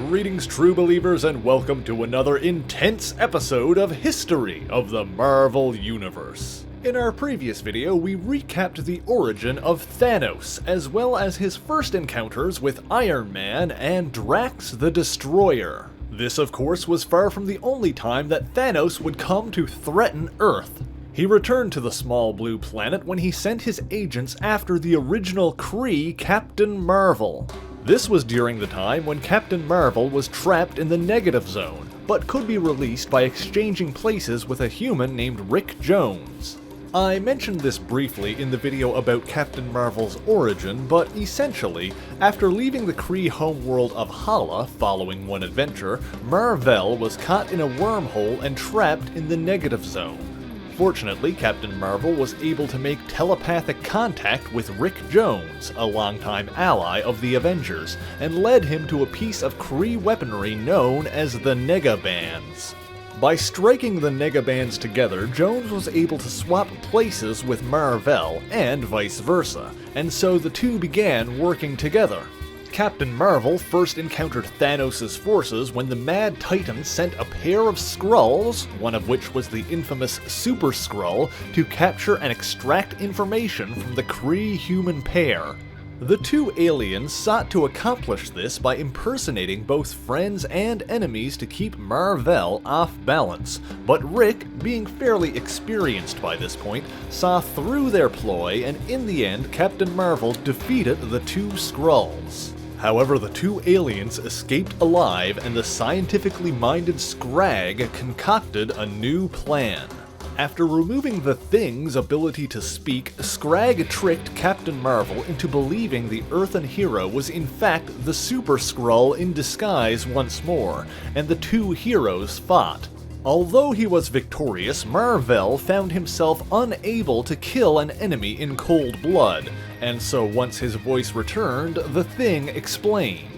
Greetings, true believers, and welcome to another intense episode of History of the Mar-Vell Universe. In our previous video, we recapped the origin of Thanos, as well as his first encounters with Iron Man and Drax the Destroyer. This, of course, was far from the only time that Thanos would come to threaten Earth. He returned to the small blue planet when he sent his agents after the original Kree Captain Mar-Vell. This was during the time when Captain Mar-Vell was trapped in the negative zone, but could be released by exchanging places with a human named Rick Jones. I mentioned this briefly in the video about Captain Mar-Vell's origin, but essentially, after leaving the Kree homeworld of Hala following one adventure, Mar-Vell was caught in a wormhole and trapped in the negative zone. Fortunately, Captain Mar-Vell was able to make telepathic contact with Rick Jones, a longtime ally of the Avengers, and led him to a piece of Kree weaponry known as the Negabands. By striking the Negabands together, Jones was able to swap places with Mar-Vell, and vice versa, and so the two began working together. Captain Mar-Vell first encountered Thanos' forces when the Mad Titan sent a pair of Skrulls, one of which was the infamous Super Skrull, to capture and extract information from the Kree-human pair. The two aliens sought to accomplish this by impersonating both friends and enemies to keep Mar-Vell off balance, but Rick, being fairly experienced by this point, saw through their ploy, and in the end Captain Mar-Vell defeated the two Skrulls. However, the two aliens escaped alive, and the scientifically minded Scrag concocted a new plan. After removing the Thing's ability to speak, Scrag tricked Captain Mar-Vell into believing the Earthen hero was in fact the Super Skrull in disguise once more, and the two heroes fought. Although he was victorious, Mar-Vell found himself unable to kill an enemy in cold blood, and so once his voice returned, the Thing explained.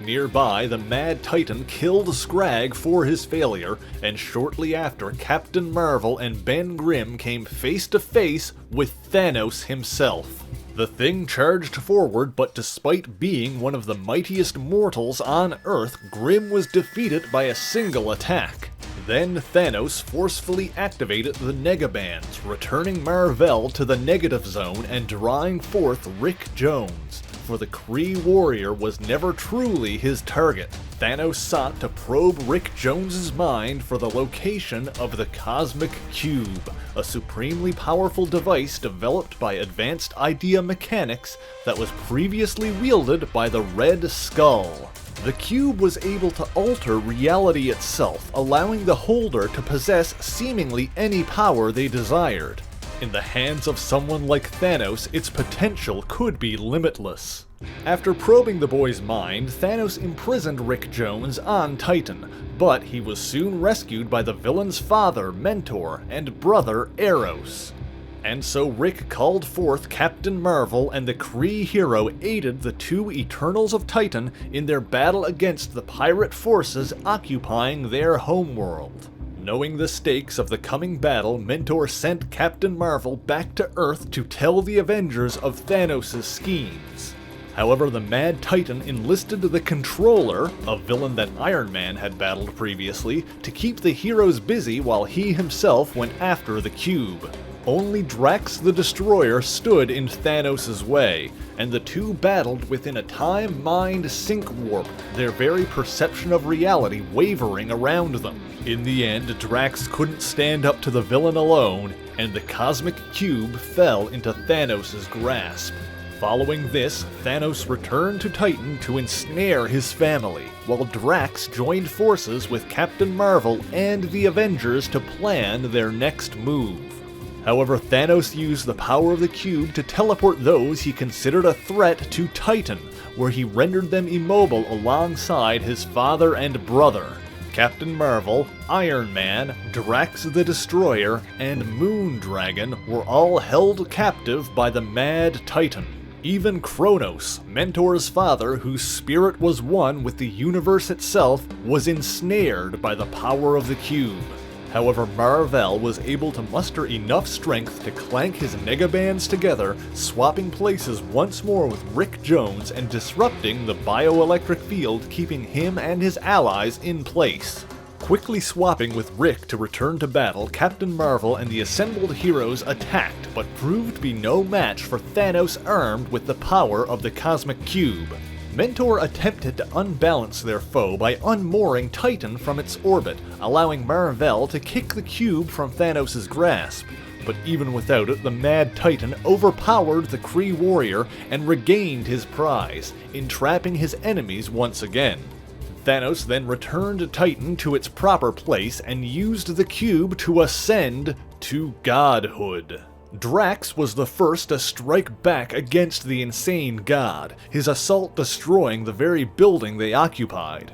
Nearby, the Mad Titan killed Scrag for his failure, and shortly after, Captain Mar-Vell and Ben Grimm came face to face with Thanos himself. The Thing charged forward, but despite being one of the mightiest mortals on Earth, Grimm was defeated by a single attack. Then Thanos forcefully activated the Negabands, returning Mar-Vell to the negative zone and drawing forth Rick Jones, for the Kree warrior was never truly his target. Thanos sought to probe Rick Jones's mind for the location of the Cosmic Cube, a supremely powerful device developed by advanced idea mechanics that was previously wielded by the Red Skull. The cube was able to alter reality itself, allowing the holder to possess seemingly any power they desired. In the hands of someone like Thanos, its potential could be limitless. After probing the boy's mind, Thanos imprisoned Rick Jones on Titan, but he was soon rescued by the villain's father, Mentor, and brother, Eros. And so Rick called forth Captain Mar-Vell, and the Kree hero aided the two Eternals of Titan in their battle against the pirate forces occupying their homeworld. Knowing the stakes of the coming battle, Mentor sent Captain Mar-Vell back to Earth to tell the Avengers of Thanos' schemes. However, the Mad Titan enlisted the Controller, a villain that Iron Man had battled previously, to keep the heroes busy while he himself went after the cube. Only Drax the Destroyer stood in Thanos' way, and the two battled within a time-mind sync warp, their very perception of reality wavering around them. In the end, Drax couldn't stand up to the villain alone, and the Cosmic Cube fell into Thanos' grasp. Following this, Thanos returned to Titan to ensnare his family, while Drax joined forces with Captain Mar-Vell and the Avengers to plan their next move. However, Thanos used the power of the cube to teleport those he considered a threat to Titan, where he rendered them immobile alongside his father and brother. Captain Mar-Vell, Iron Man, Drax the Destroyer, and Moondragon were all held captive by the Mad Titan. Even Kronos, Mentor's father, whose spirit was one with the universe itself, was ensnared by the power of the cube. However, Mar-Vell was able to muster enough strength to clank his negabands together, swapping places once more with Rick Jones and disrupting the bioelectric field, keeping him and his allies in place. Quickly swapping with Rick to return to battle, Captain Mar-Vell and the assembled heroes attacked, but proved to be no match for Thanos armed with the power of the Cosmic Cube. Mentor attempted to unbalance their foe by unmooring Titan from its orbit, allowing Mar-Vell to kick the cube from Thanos' grasp. But even without it, the Mad Titan overpowered the Kree warrior and regained his prize, entrapping his enemies once again. Thanos then returned Titan to its proper place and used the cube to ascend to godhood. Drax was the first to strike back against the insane god, his assault destroying the very building they occupied.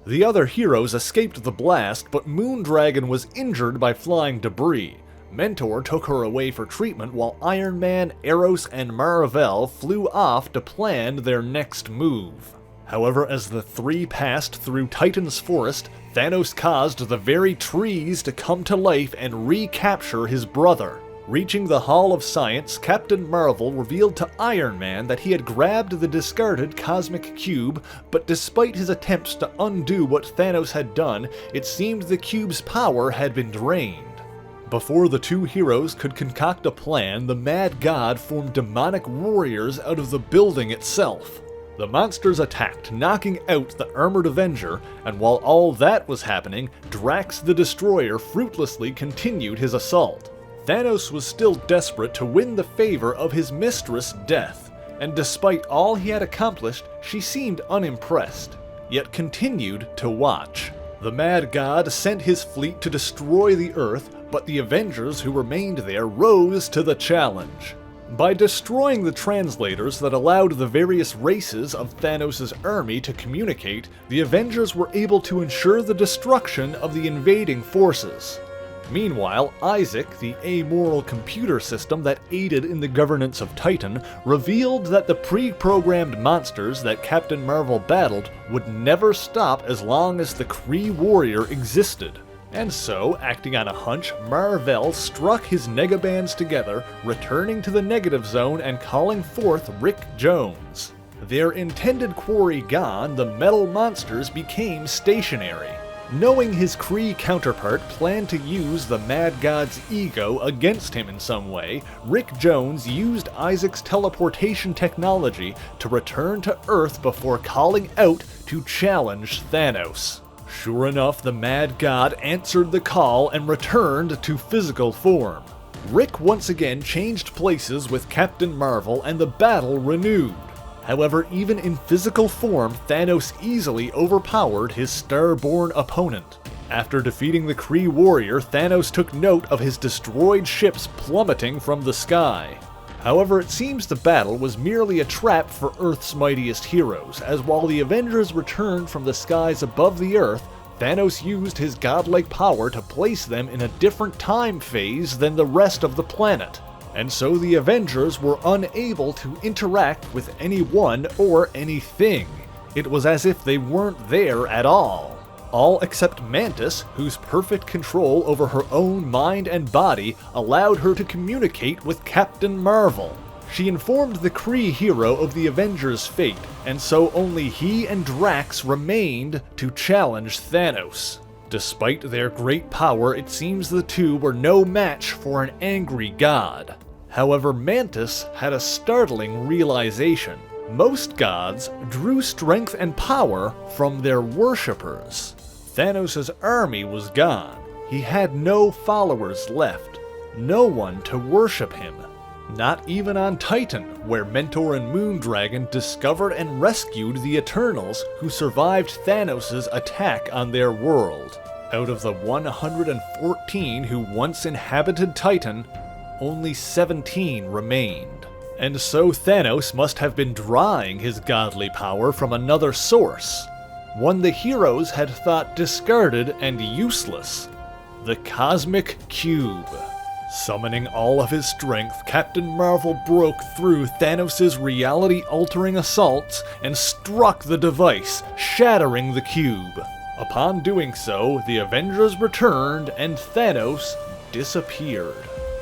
The other heroes escaped the blast, but Moondragon was injured by flying debris. Mentor took her away for treatment while Iron Man, Eros, and Mar-Vell flew off to plan their next move. However, as the three passed through Titan's forest, Thanos caused the very trees to come to life and recapture his brother. Reaching the Hall of Science, Captain Mar-Vell revealed to Iron Man that he had grabbed the discarded Cosmic Cube, but despite his attempts to undo what Thanos had done, it seemed the cube's power had been drained. Before the two heroes could concoct a plan, the Mad God formed demonic warriors out of the building itself. The monsters attacked, knocking out the armored Avenger, and while all that was happening, Drax the Destroyer fruitlessly continued his assault. Thanos was still desperate to win the favor of his mistress, Death, and despite all he had accomplished, she seemed unimpressed, yet continued to watch. The Mad God sent his fleet to destroy the Earth, but the Avengers who remained there rose to the challenge. By destroying the translators that allowed the various races of Thanos' army to communicate, the Avengers were able to ensure the destruction of the invading forces. Meanwhile, Isaac, the amoral computer system that aided in the governance of Titan, revealed that the pre-programmed monsters that Captain Mar-Vell battled would never stop as long as the Kree warrior existed. And so, acting on a hunch, Mar-Vell struck his negabands together, returning to the negative zone and calling forth Rick Jones. Their intended quarry gone, the metal monsters became stationary. Knowing his Kree counterpart planned to use the Mad God's ego against him in some way, Rick Jones used Isaac's teleportation technology to return to Earth before calling out to challenge Thanos. Sure enough, the Mad God answered the call and returned to physical form. Rick once again changed places with Captain Mar-Vell and the battle renewed. However, even in physical form, Thanos easily overpowered his Star-born opponent. After defeating the Kree warrior, Thanos took note of his destroyed ships plummeting from the sky. However, it seems the battle was merely a trap for Earth's mightiest heroes, as while the Avengers returned from the skies above the Earth, Thanos used his godlike power to place them in a different time phase than the rest of the planet. And so the Avengers were unable to interact with anyone or anything. It was as if they weren't there at all. All except Mantis, whose perfect control over her own mind and body allowed her to communicate with Captain Mar-Vell. She informed the Kree hero of the Avengers' fate, and so only he and Drax remained to challenge Thanos. Despite their great power, it seems the two were no match for an angry god. However, Mantis had a startling realization. Most gods drew strength and power from their worshippers. Thanos' army was gone. He had no followers left. No one to worship him. Not even on Titan, where Mentor and Moondragon discovered and rescued the Eternals who survived Thanos' attack on their world. Out of the 114 who once inhabited Titan, only 17 remained. And so Thanos must have been drawing his godly power from another source, one the heroes had thought discarded and useless: the Cosmic Cube. Summoning all of his strength, Captain Mar-Vell broke through Thanos' reality-altering assaults and struck the device, shattering the cube. Upon doing so, the Avengers returned and Thanos disappeared.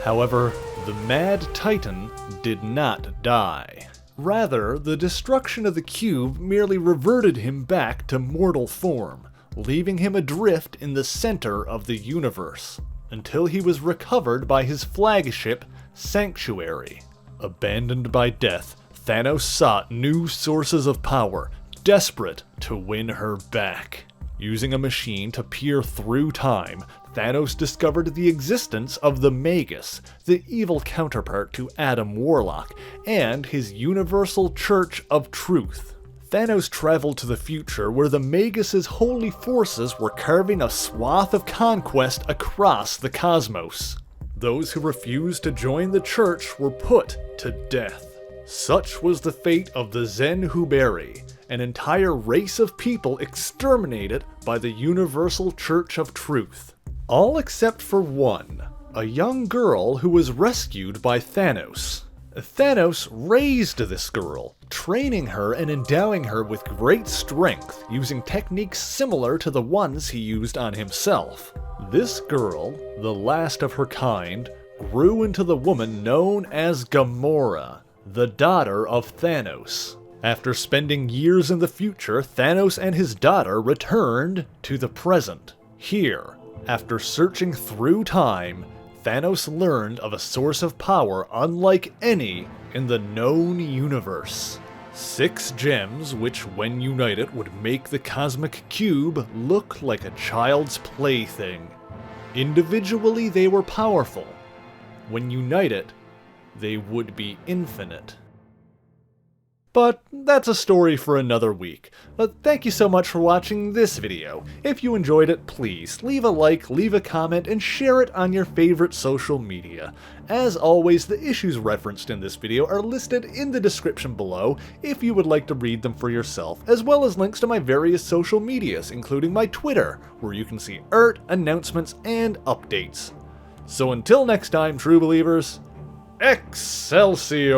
However, the Mad Titan did not die. Rather, the destruction of the cube merely reverted him back to mortal form, leaving him adrift in the center of the universe, until he was recovered by his flagship, Sanctuary. Abandoned by death, Thanos sought new sources of power, desperate to win her back. Using a machine to peer through time, Thanos discovered the existence of the Magus, the evil counterpart to Adam Warlock, and his Universal Church of Truth. Thanos traveled to the future where the Magus' holy forces were carving a swath of conquest across the cosmos. Those who refused to join the church were put to death. Such was the fate of the Zen-Huberi, an entire race of people exterminated by the Universal Church of Truth. All except for one, a young girl who was rescued by Thanos. Thanos raised this girl, training her and endowing her with great strength, using techniques similar to the ones he used on himself. This girl, the last of her kind, grew into the woman known as Gamora, the daughter of Thanos. After spending years in the future, Thanos and his daughter returned to the present. Here, after searching through time, Thanos learned of a source of power unlike any in the known universe. 6 gems which, when united, would make the cosmic cube look like a child's plaything. Individually, they were powerful. When united, they would be infinite. But that's a story for another week. Thank you so much for watching this video. If you enjoyed it, please leave a like, leave a comment, and share it on your favorite social media. As always, the issues referenced in this video are listed in the description below if you would like to read them for yourself, as well as links to my various social medias, including my Twitter, where you can see art, announcements, and updates. So until next time, true believers, Excelsior!